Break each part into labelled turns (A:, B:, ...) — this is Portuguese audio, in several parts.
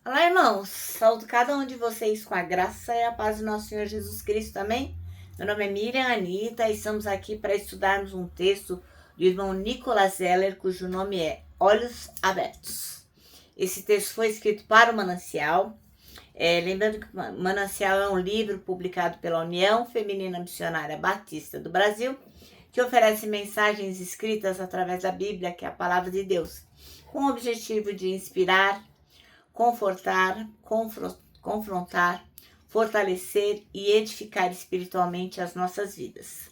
A: Olá, irmãos. Saúdo cada um de vocês com a graça e a paz do nosso Senhor Jesus Cristo, amém? Meu nome é Miriam Anita e estamos aqui para estudarmos um texto do irmão Nicolas Zeller, cujo nome é Olhos Abertos. Esse texto foi escrito para o Manancial. Lembrando que o Manancial é um livro publicado pela União Feminina Missionária Batista do Brasil, que oferece mensagens escritas através da Bíblia, que é a palavra de Deus, com o objetivo de inspirar, confortar, confrontar, fortalecer e edificar espiritualmente as nossas vidas.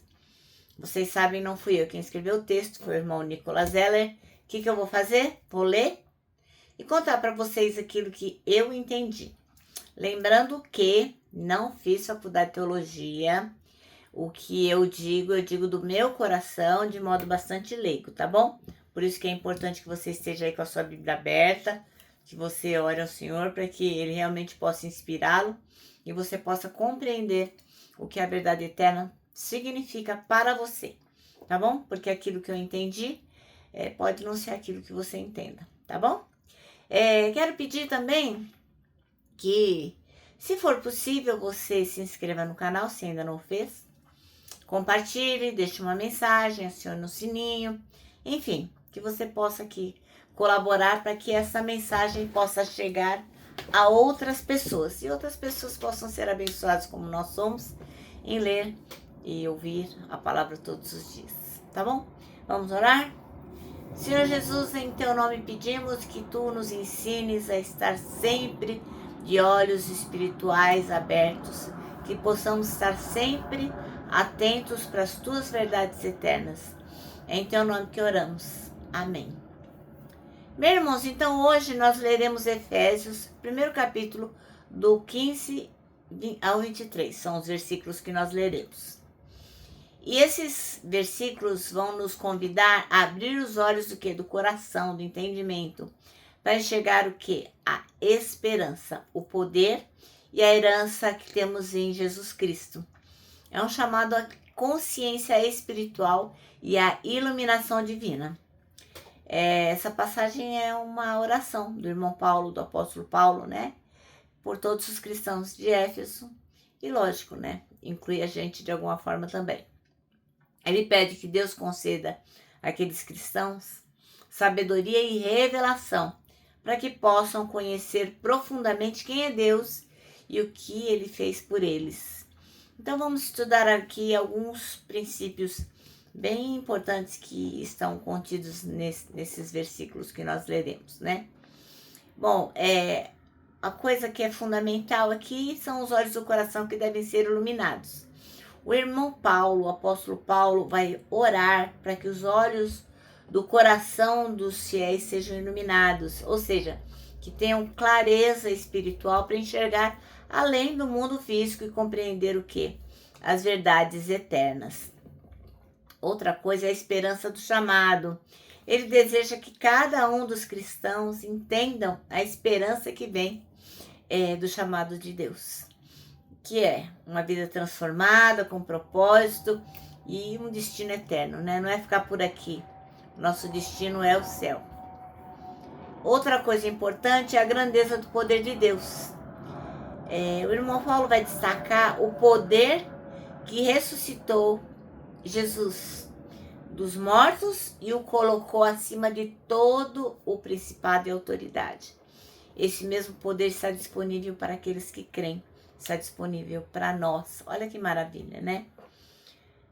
A: Vocês sabem, não fui eu quem escreveu o texto, foi o irmão Nicolas Zeller. O que eu vou fazer? Vou ler e contar para vocês aquilo que eu entendi. Lembrando que não fiz faculdade de teologia, o que eu digo do meu coração, de modo bastante leigo, tá bom? Por isso que é importante que você esteja aí com a sua Bíblia aberta, que você ore ao Senhor para que Ele realmente possa inspirá-lo e você possa compreender o que a verdade eterna significa para você, tá bom? Porque aquilo que eu entendi pode não ser aquilo que você entenda, tá bom? Quero pedir também que, se for possível, você se inscreva no canal, se ainda não fez. Compartilhe, deixe uma mensagem, acione o sininho, enfim, que você possa aqui colaborar para que essa mensagem possa chegar a outras pessoas e outras pessoas possam ser abençoadas como nós somos em ler e ouvir a palavra todos os dias, tá bom? Vamos orar? Senhor Jesus, em teu nome pedimos que tu nos ensines a estar sempre de olhos espirituais abertos, que possamos estar sempre atentos para as tuas verdades eternas. É em teu nome que oramos. Amém. Meus irmãos, então hoje nós leremos Efésios, primeiro capítulo, do 15 ao 23. São os versículos que nós leremos. E esses versículos vão nos convidar a abrir os olhos do quê? Do coração, do entendimento, para enxergar o quê? A esperança, o poder e a herança que temos em Jesus Cristo. É um chamado à consciência espiritual e à iluminação divina. Essa passagem é uma oração do irmão Paulo, do apóstolo Paulo, né? Por todos os cristãos de Éfeso. E lógico, né? Inclui a gente de alguma forma também. Ele pede que Deus conceda àqueles cristãos sabedoria e revelação para que possam conhecer profundamente quem é Deus e o que Ele fez por eles. Então vamos estudar aqui alguns princípios bem importantes que estão contidos nesses versículos que nós leremos, né? Bom, a coisa que é fundamental aqui são os olhos do coração que devem ser iluminados. O irmão Paulo, o apóstolo Paulo, vai orar para que os olhos do coração dos fiéis sejam iluminados, ou seja, que tenham clareza espiritual para enxergar além do mundo físico e compreender o quê? As verdades eternas. Outra coisa é a esperança do chamado. Ele deseja que cada um dos cristãos entendam a esperança que vem do chamado de Deus, que é uma vida transformada, com propósito e um destino eterno, né? Não é ficar por aqui. Nosso destino é o céu. Outra coisa importante é a grandeza do poder de Deus. O irmão Paulo vai destacar o poder que ressuscitou Jesus dos mortos e o colocou acima de todo o principado e autoridade. Esse mesmo poder está disponível para aqueles que creem. Está disponível para nós. Olha que maravilha, né?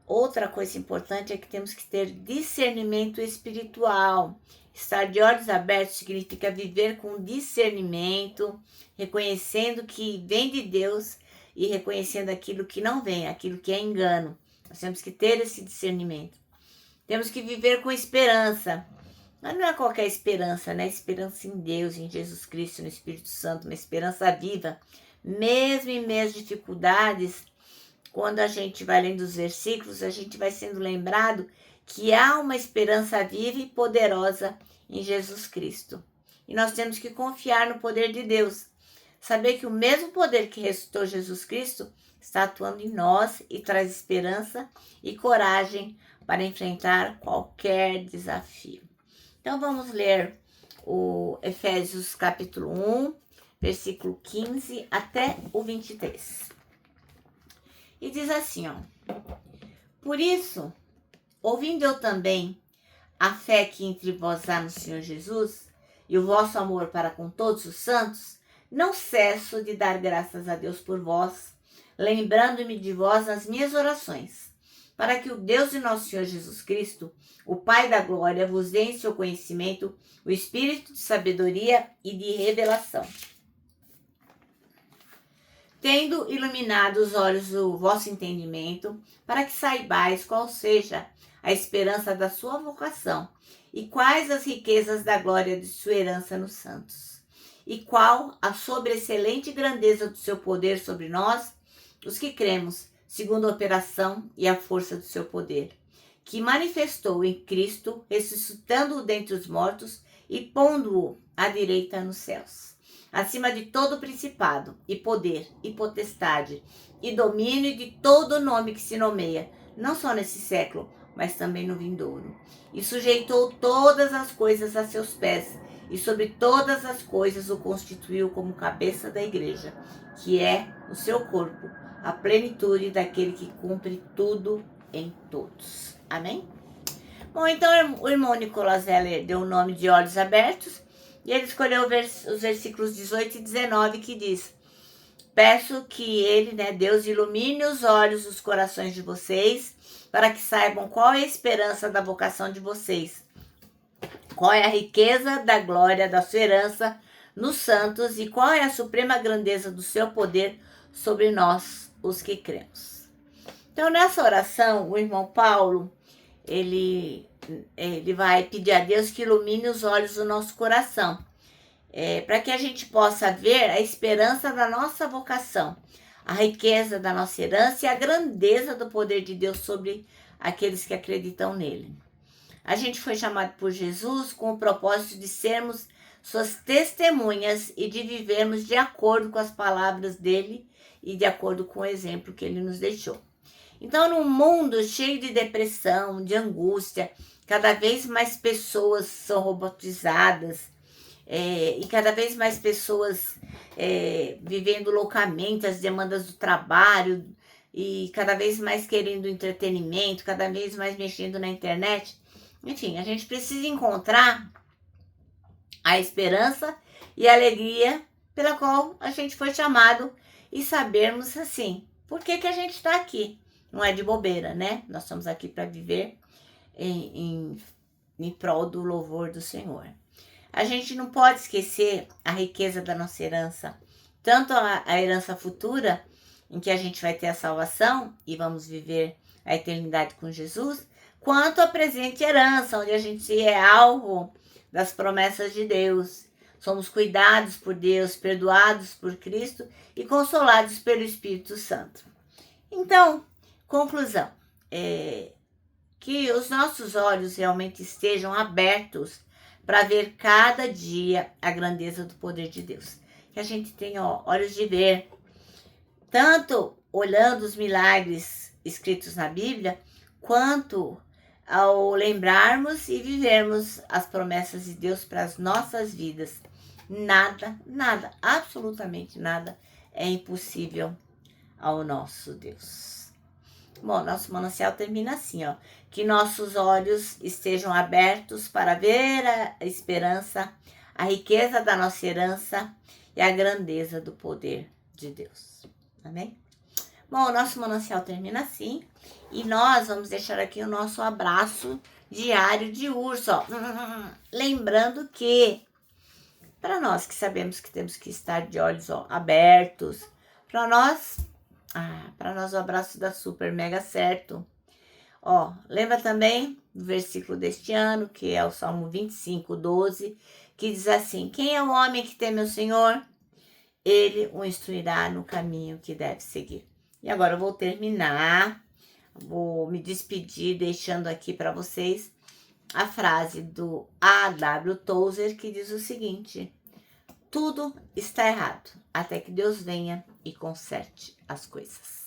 A: Outra coisa importante é que temos que ter discernimento espiritual. Estar de olhos abertos significa viver com discernimento, reconhecendo que vem de Deus e reconhecendo aquilo que não vem, aquilo que é engano. Nós temos que ter esse discernimento. Temos que viver com esperança. Mas não é qualquer esperança, né? Esperança em Deus, em Jesus Cristo, no Espírito Santo, uma esperança viva. Mesmo em meio às dificuldades, quando a gente vai lendo os versículos, a gente vai sendo lembrado que há uma esperança viva e poderosa em Jesus Cristo. E nós temos que confiar no poder de Deus. Saber que o mesmo poder que ressuscitou Jesus Cristo está atuando em nós e traz esperança e coragem para enfrentar qualquer desafio. Então vamos ler o Efésios capítulo 1, versículo 15 até o 23. E diz assim, ó: Por isso, ouvindo eu também a fé que entre vós há no Senhor Jesus, e o vosso amor para com todos os santos, não cesso de dar graças a Deus por vós, lembrando-me de vós nas minhas orações, para que o Deus de nosso Senhor Jesus Cristo, o Pai da glória, vos dê em seu conhecimento o espírito de sabedoria e de revelação, tendo iluminado os olhos do vosso entendimento, para que saibais qual seja a esperança da sua vocação, e quais as riquezas da glória de sua herança nos santos, e qual a sobreexcelente grandeza do seu poder sobre nós, os que cremos, segundo a operação e a força do seu poder, que manifestou em Cristo, ressuscitando-o dentre os mortos e pondo-o à direita nos céus, acima de todo principado, e poder, e potestade, e domínio, e de todo nome que se nomeia, não só nesse século, mas também no vindouro. E sujeitou todas as coisas a seus pés, e sobre todas as coisas o constituiu como cabeça da igreja, que é o seu corpo, a plenitude daquele que cumpre tudo em todos. Amém? Bom, então o irmão Nicolas Zeller deu o nome de Olhos Abertos, e ele escolheu os versículos 18 e 19, que diz: Peço que ele, Deus, ilumine os olhos dos corações de vocês, para que saibam qual é a esperança da vocação de vocês, qual é a riqueza da glória da sua herança nos santos e qual é a suprema grandeza do seu poder sobre nós, os que cremos. Então, nessa oração, o irmão Paulo, ele vai pedir a Deus que ilumine os olhos do nosso coração, para que a gente possa ver a esperança da nossa vocação, a riqueza da nossa herança e a grandeza do poder de Deus sobre aqueles que acreditam nele. A gente foi chamado por Jesus com o propósito de sermos suas testemunhas e de vivermos de acordo com as palavras dele e de acordo com o exemplo que ele nos deixou. Então, num mundo cheio de depressão, de angústia, cada vez mais pessoas são robotizadas, e cada vez mais pessoas vivendo loucamente as demandas do trabalho, e cada vez mais querendo entretenimento, cada vez mais mexendo na internet. Enfim, a gente precisa encontrar a esperança e a alegria pela qual a gente foi chamado e sabermos, assim, por que a gente está aqui. Não é de bobeira, né? Nós estamos aqui para viver em prol do louvor do Senhor. A gente não pode esquecer a riqueza da nossa herança, tanto a herança futura, em que a gente vai ter a salvação e vamos viver a eternidade com Jesus, quanto a presente herança, onde a gente é alvo das promessas de Deus. Somos cuidados por Deus, perdoados por Cristo e consolados pelo Espírito Santo. Então, conclusão, que os nossos olhos realmente estejam abertos para ver cada dia a grandeza do poder de Deus. Que a gente tenha olhos de ver, tanto olhando os milagres escritos na Bíblia, quanto ao lembrarmos e vivermos as promessas de Deus para as nossas vidas. Nada, absolutamente nada é impossível ao nosso Deus. Bom, nosso manancial termina assim, ó: que nossos olhos estejam abertos para ver a esperança, a riqueza da nossa herança e a grandeza do poder de Deus. Amém? Bom, o nosso manancial termina assim, e nós vamos deixar aqui o nosso abraço diário de urso, ó. Lembrando que, para nós que sabemos que temos que estar de olhos abertos, para nós o abraço dá super mega certo. Lembra também do versículo deste ano, que é o Salmo 25:12, que diz assim: quem é o homem que teme o Senhor? Ele o instruirá no caminho que deve seguir. E agora eu vou terminar, vou me despedir deixando aqui para vocês a frase do A.W. Tozer, que diz o seguinte: tudo está errado, até que Deus venha e conserte as coisas.